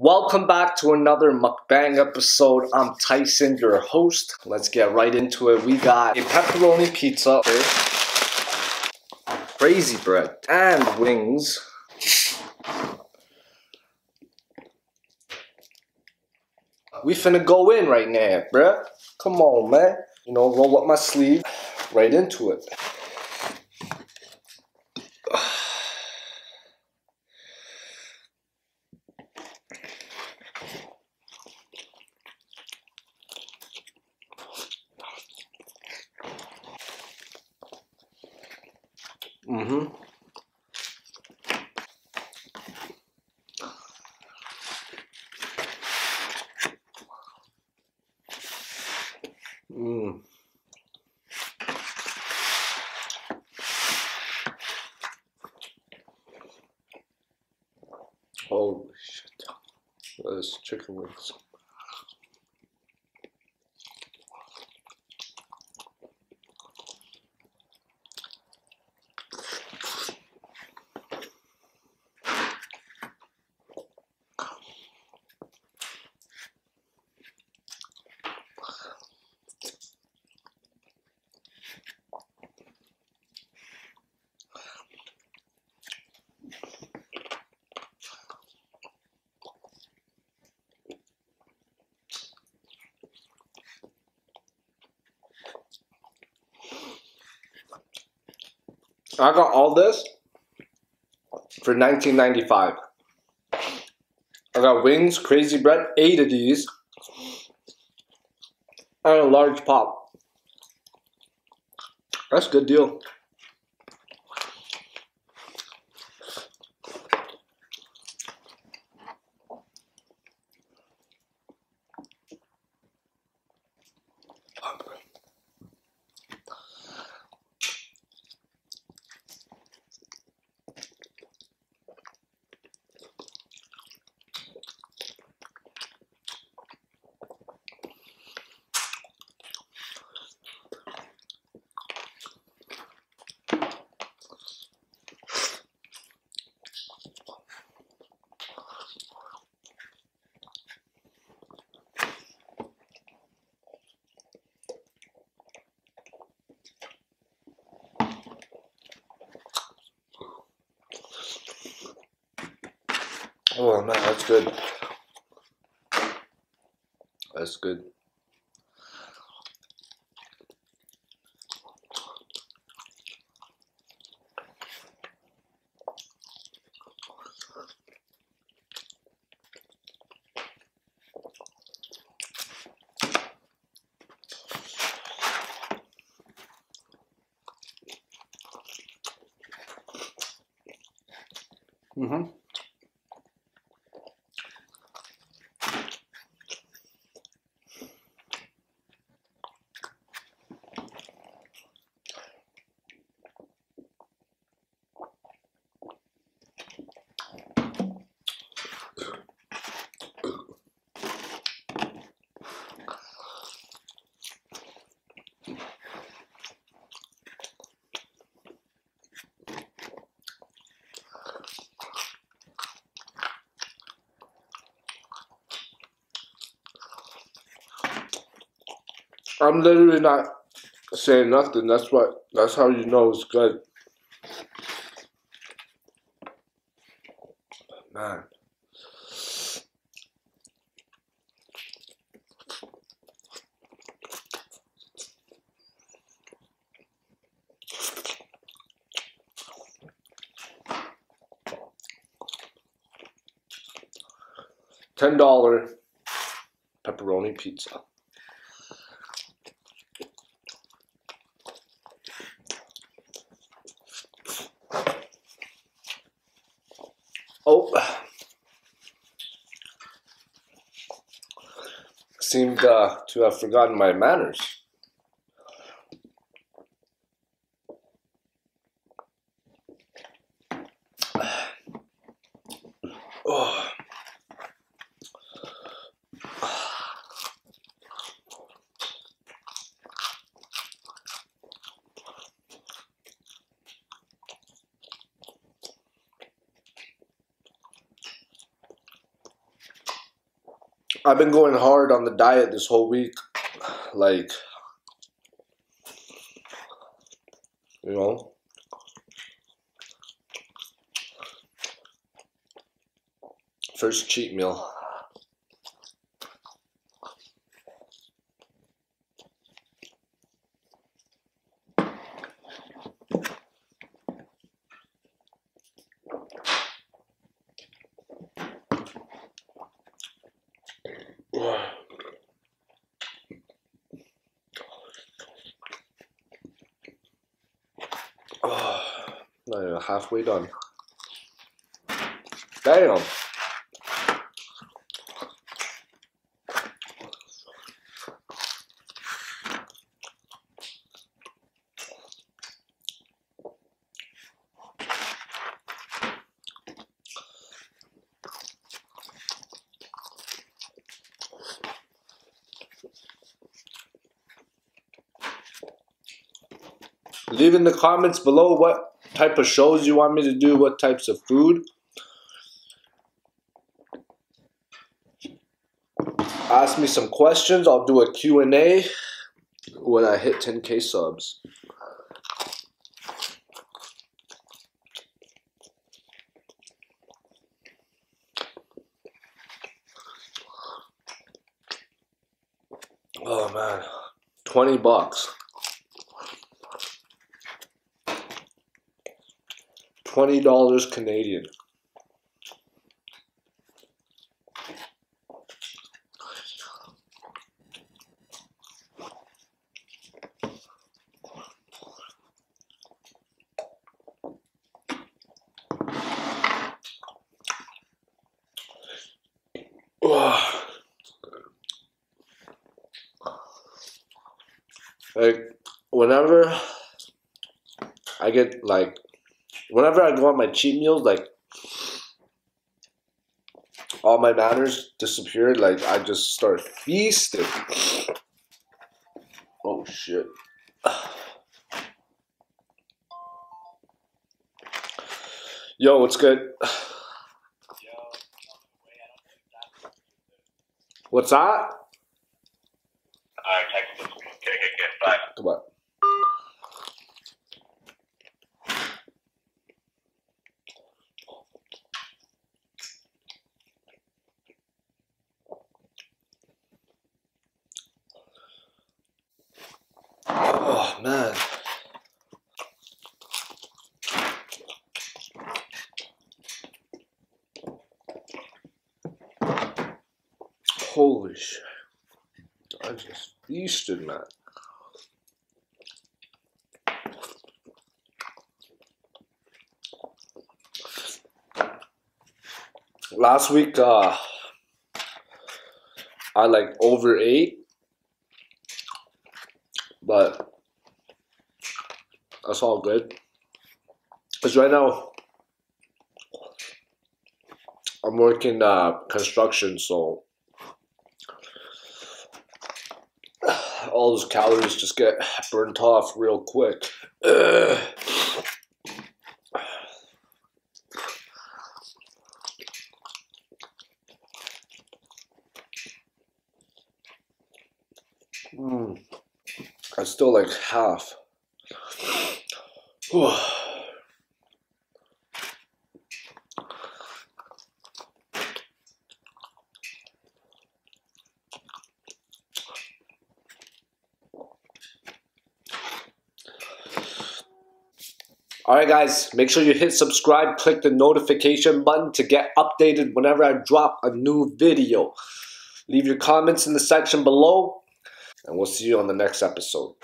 Welcome back to another mukbang episode. I'm Tyson, your host. Let's get right into it. We got a pepperoni pizza, crazy bread, and wings. We finna go in right now, bruh. Come on, man. You know, roll up my sleeve, right into it. Mm-hmm. Holy shit. That's chicken wings. I got all this for $19.95. I got wings, crazy bread, 8 of these, and a large pop. That's a good deal. Oh man, that's good. That's good. Mm-hmm. I'm literally not saying nothing. That's how you know it's good. Man. $10 pepperoni pizza. Oh, seemed to have forgotten my manners. Oh. I've been going hard on the diet this whole week. Like, you know, first cheat meal. Not even halfway done. Damn. Leave in the comments below what type of shows you want me to do, what types of food. Ask me some questions. I'll do a Q&A when I hit 10K subs. Oh man, $20. $20 Canadian. Like, whenever I get, like, whenever I go on my cheat meals, like, all my manners disappeared. Like, I just start feasting. Oh, shit. Yo, what's good? What's that? Alright, text us. Okay, bye. Come on. Oh, man. Holy shit. I just feasted, man. Last week, I like overate, but that's all good. Because right now, I'm working construction, so all those calories just get burnt off real quick. I still like half. Alright guys, make sure you hit subscribe, click the notification button to get updated whenever I drop a new video. Leave your comments in the section below, and we'll see you on the next episode.